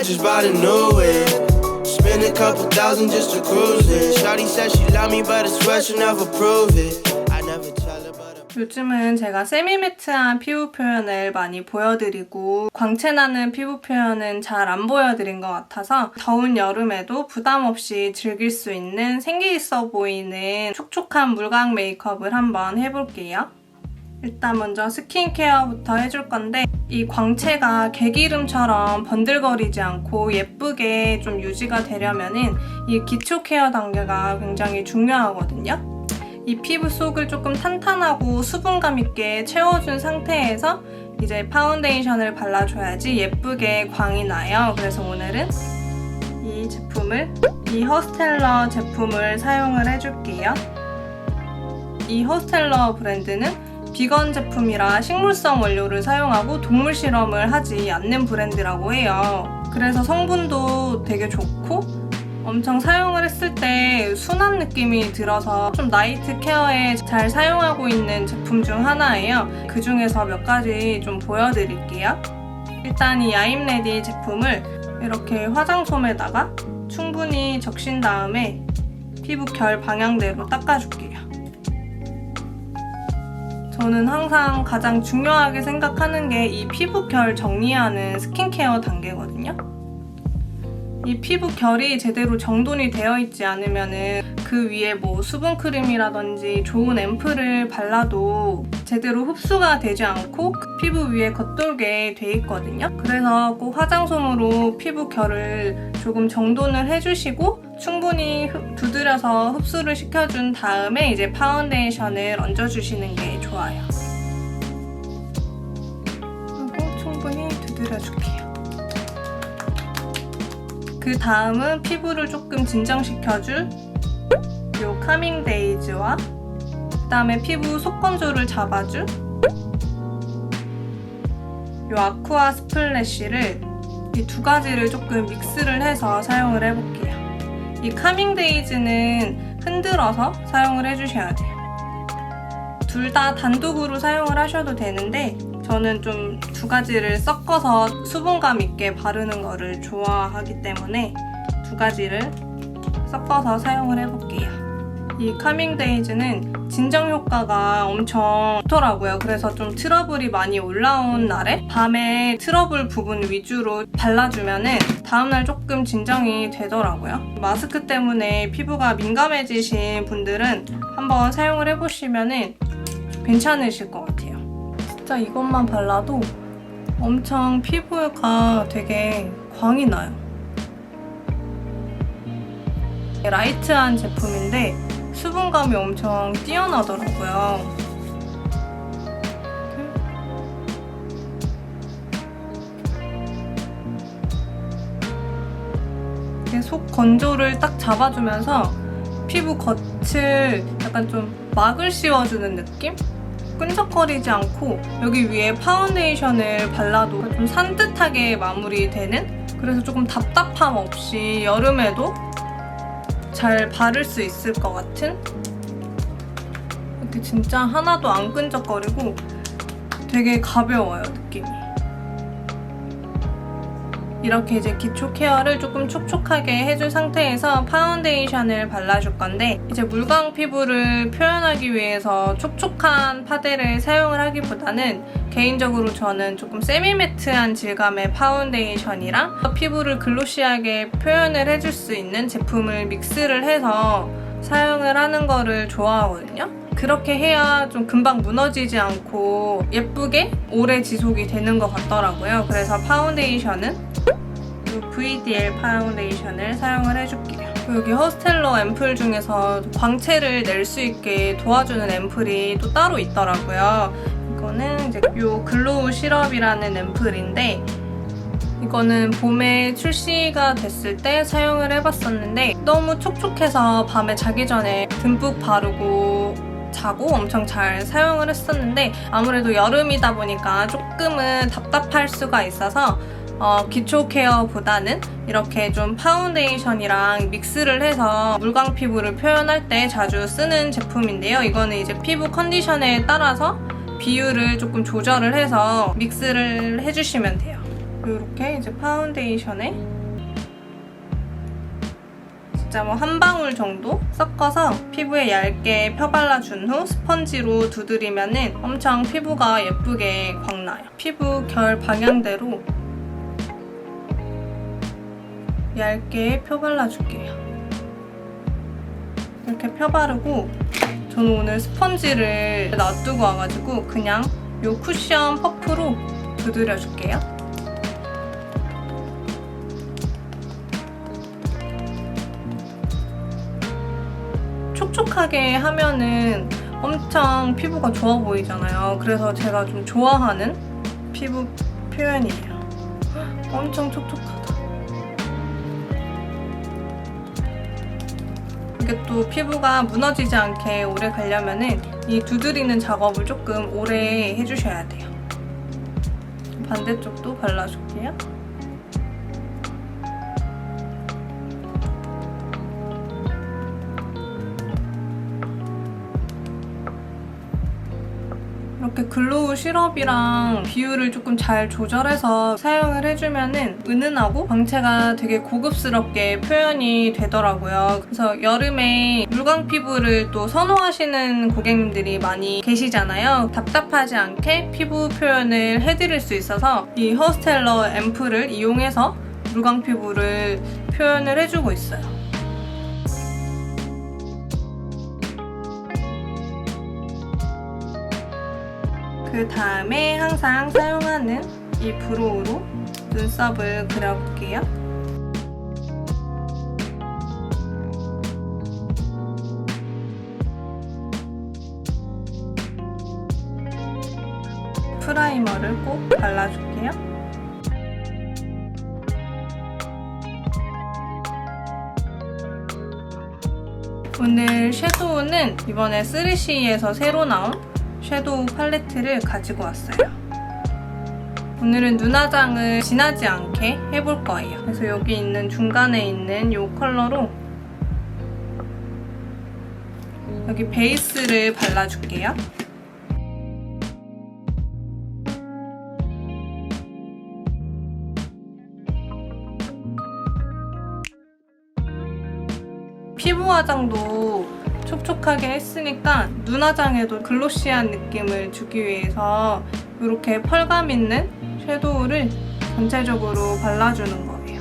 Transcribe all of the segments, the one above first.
I just bought a new whip. Spend a couple thousand just to cruise it. Shawty said she love me, but I swear she'll never prove it. I never tell her, but 요즘은 제가 세미매트한 피부 표현을 많이 보여드리고 광채나는 피부 표현은 잘 안 보여드린 것 같아서 더운 여름에도 부담 없이 즐길 수 있는 생기 있어 보이는 촉촉한 물광 메이크업을 한번 해볼게요. 일단 먼저 스킨케어부터 해줄 건데 이 광채가 개기름처럼 번들거리지 않고 예쁘게 좀 유지가 되려면은 이 기초 케어 단계가 굉장히 중요하거든요. 이 피부 속을 조금 탄탄하고 수분감 있게 채워준 상태에서 이제 파운데이션을 발라줘야지 예쁘게 광이 나요. 그래서 오늘은 이 허스텔러 제품을 사용을 해줄게요. 이 허스텔러 브랜드는 비건 제품이라 식물성 원료를 사용하고 동물 실험을 하지 않는 브랜드라고 해요. 그래서 성분도 되게 좋고 엄청 사용을 했을 때 순한 느낌이 들어서 좀 나이트 케어에 잘 사용하고 있는 제품 중 하나예요. 그 중에서 몇 가지 좀 보여드릴게요. 일단 이 아임레디 제품을 이렇게 화장솜에다가 충분히 적신 다음에 피부 결 방향대로 닦아줄게요. 저는 항상 가장 중요하게 생각하는 게 이 피부 결 정리하는 스킨케어 단계거든요. 이 피부 결이 제대로 정돈이 되어 있지 않으면은 그 위에 뭐 수분크림이라든지 좋은 앰플을 발라도 제대로 흡수가 되지 않고 피부 위에 겉돌게 돼 있거든요. 그래서 꼭 화장솜으로 피부 결을 조금 정돈을 해주시고 충분히 두드려서 흡수를 시켜준 다음에 이제 파운데이션을 얹어주시는 게 좋아요. 그리고 충분히 두드려줄게요. 그 다음은 피부를 조금 진정시켜줄 요 카밍 데이즈와 그 다음에 피부 속건조를 잡아줄 요 아쿠아 스플래시를 이 두 가지를 조금 믹스를 해서 사용을 해볼게요. 이 카밍 데이즈는 흔들어서 사용을 해주셔야 돼요. 둘 다 단독으로 사용을 하셔도 되는데 저는 좀 두 가지를 섞어서 수분감 있게 바르는 거를 좋아하기 때문에 두 가지를 섞어서 사용을 해볼게요. 이 카밍 데이즈는 진정 효과가 엄청 좋더라고요. 그래서 좀 트러블이 많이 올라온 날에 밤에 트러블 부분 위주로 발라주면은 다음날 조금 진정이 되더라고요. 마스크 때문에 피부가 민감해지신 분들은 한번 사용을 해보시면은 괜찮으실 것 같아요. 진짜 이것만 발라도 엄청 피부가 되게 광이 나요. 라이트한 제품인데 수분감이 엄청 뛰어나더라고요. 이렇게 속 건조를 딱 잡아주면서 피부 겉을 약간 좀 막을 씌워주는 느낌? 끈적거리지 않고 여기 위에 파운데이션을 발라도 좀 산뜻하게 마무리되는? 그래서 조금 답답함 없이 여름에도 잘 바를 수 있을 것 같은? 이렇게 진짜 하나도 안 끈적거리고 되게 가벼워요, 느낌이. 이렇게 이제 기초 케어를 조금 촉촉하게 해준 상태에서 파운데이션을 발라줄 건데 이제 물광 피부를 표현하기 위해서 촉촉한 파데를 사용을 하기보다는 개인적으로 저는 조금 세미매트한 질감의 파운데이션이랑 피부를 글로시하게 표현을 해줄 수 있는 제품을 믹스를 해서 사용을 하는 거를 좋아하거든요. 그렇게 해야 좀 금방 무너지지 않고 예쁘게 오래 지속이 되는 것 같더라고요. 그래서 파운데이션은 VDL 파운데이션을 사용을 해줄게요. 여기 허스텔러 앰플 중에서 광채를 낼 수 있게 도와주는 앰플이 또 따로 있더라고요. 이거는 이제 요 글로우 시럽이라는 앰플인데 이거는 봄에 출시가 됐을 때 사용을 해봤었는데 너무 촉촉해서 밤에 자기 전에 듬뿍 바르고 자고 엄청 잘 사용을 했었는데 아무래도 여름이다 보니까 조금은 답답할 수가 있어서 기초 케어보다는 이렇게 좀 파운데이션이랑 믹스를 해서 물광 피부를 표현할 때 자주 쓰는 제품인데요. 이거는 이제 피부 컨디션에 따라서 비율을 조금 조절을 해서 믹스를 해주시면 돼요. 이렇게 이제 파운데이션에 진짜 뭐 한 방울 정도 섞어서 피부에 얇게 펴발라준 후 스펀지로 두드리면은 엄청 피부가 예쁘게 광나요. 피부 결 방향대로 얇게 펴발라줄게요. 이렇게 펴바르고 저는 오늘 스펀지를 놔두고 와가지고 그냥 이 쿠션 퍼프로 두드려줄게요. 촉촉하게 하면은 엄청 피부가 좋아 보이잖아요. 그래서 제가 좀 좋아하는 피부 표현이에요. 엄청 촉촉하다. 이게 또 피부가 무너지지 않게 오래 가려면은 이 두드리는 작업을 조금 오래 해주셔야 돼요. 반대쪽도 발라줄게요. 이렇게 글로우 시럽이랑 비율을 조금 잘 조절해서 사용을 해주면은 은은하고 광채가 되게 고급스럽게 표현이 되더라고요. 그래서 여름에 물광 피부를 또 선호하시는 고객님들이 많이 계시잖아요. 답답하지 않게 피부 표현을 해드릴 수 있어서 이 허스텔러 앰플을 이용해서 물광 피부를 표현을 해주고 있어요. 그 다음에 항상 사용하는 이 브로우로 눈썹을 그려볼게요. 프라이머를 꼭 발라줄게요. 오늘 섀도우는 이번에 3CE에서 새로 나온 섀도우 팔레트를 가지고 왔어요. 오늘은 눈화장을 진하지 않게 해볼 거예요. 그래서 여기 있는 중간에 있는 이 컬러로 여기 베이스를 발라줄게요. 피부 화장도 촉촉하게 했으니까 눈화장에도 글로시한 느낌을 주기 위해서 이렇게 펄감 있는 섀도우를 전체적으로 발라주는 거예요.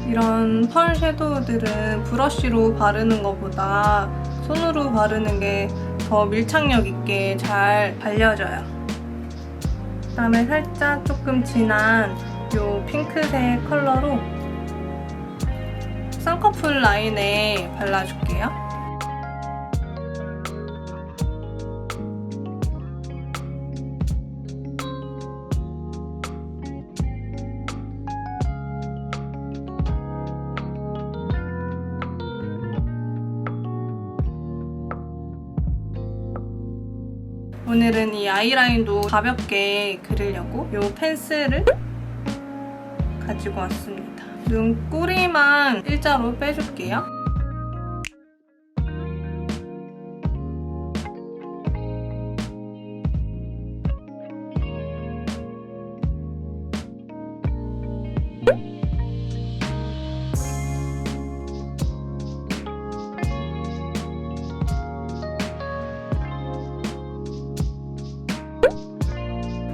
이런 펄 섀도우들은 브러쉬로 바르는 것보다 손으로 바르는 게 더 밀착력 있게 잘 발려져요. 그다음에 살짝 조금 진한 이 핑크색 컬러로 쌍꺼풀 라인에 발라줄게요. 오늘은 이 아이라인도 가볍게 그리려고 이 펜슬을 가지고 왔습니다. 눈꼬리만 일자로 빼줄게요.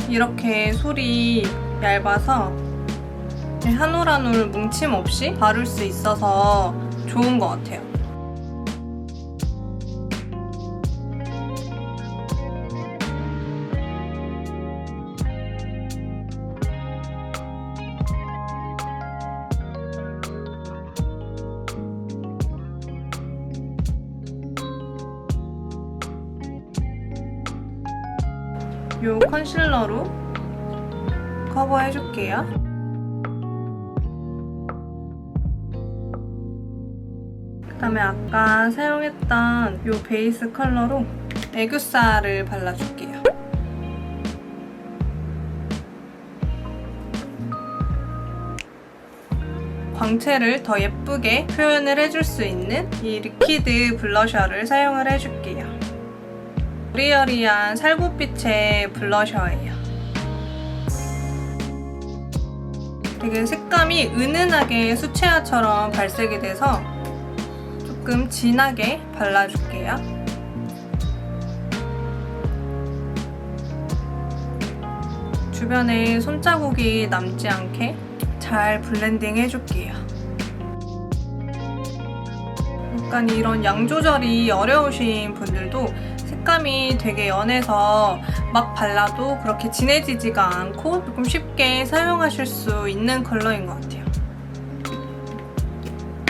이렇게 솔이 얇아서 한 올 한 올 뭉침 없이 바를 수 있어서 좋은 것 같아요. 이 컨실러로 커버해줄게요. 그 다음에 아까 사용했던 이 베이스 컬러로 애교살을 발라줄게요. 광채를 더 예쁘게 표현을 해줄 수 있는 이 리퀴드 블러셔를 사용을 해줄게요. 여리여리한 살구빛의 블러셔예요. 되게 색감이 은은하게 수채화처럼 발색이 돼서 조금 진하게 발라줄게요. 주변에 손자국이 남지 않게 잘 블렌딩 해줄게요. 약간 이런 양 조절이 어려우신 분들도 색감이 되게 연해서 막 발라도 그렇게 진해지지가 않고 조금 쉽게 사용하실 수 있는 컬러인 것 같아요.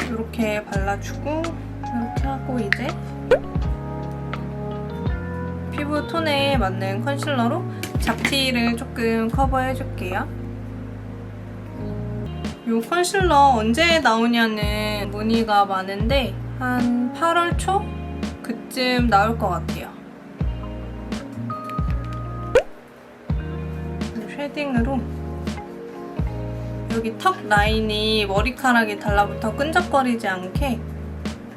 이렇게 발라주고 이렇게 하고 이제 피부 톤에 맞는 컨실러로 잡티를 조금 커버해줄게요. 이 컨실러 언제 나오냐는 문의가 많은데 한 8월 초? 그쯤 나올 것 같아요. 쉐딩으로 여기 턱 라인이 머리카락이 달라붙어 끈적거리지 않게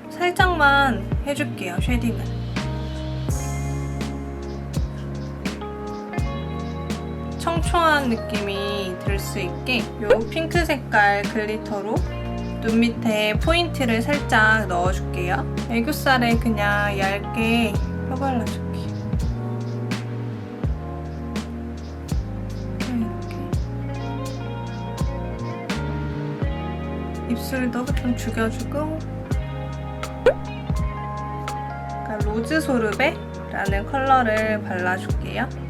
살짝만 해줄게요, 쉐딩을. 청초한 느낌이 들 수 있게 이 핑크 색깔 글리터로 눈 밑에 포인트를 살짝 넣어줄게요. 애교살에 그냥 얇게 펴발라줄게요. 입술도 좀 죽여주고 약간 로즈 소르베라는 컬러를 발라줄게요.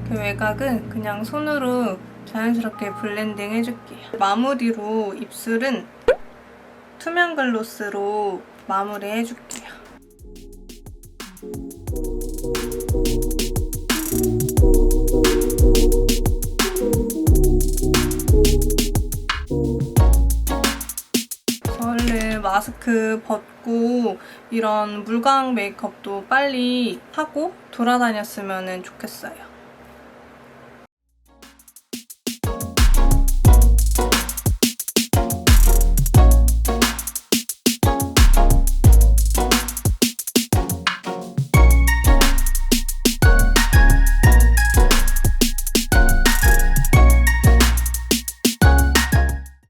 그 외곽은 그냥 손으로 자연스럽게 블렌딩 해줄게요. 마무리로 입술은 투명 글로스로 마무리 해줄게요. 얼른 마스크 벗고 이런 물광 메이크업도 빨리 하고 돌아다녔으면 좋겠어요.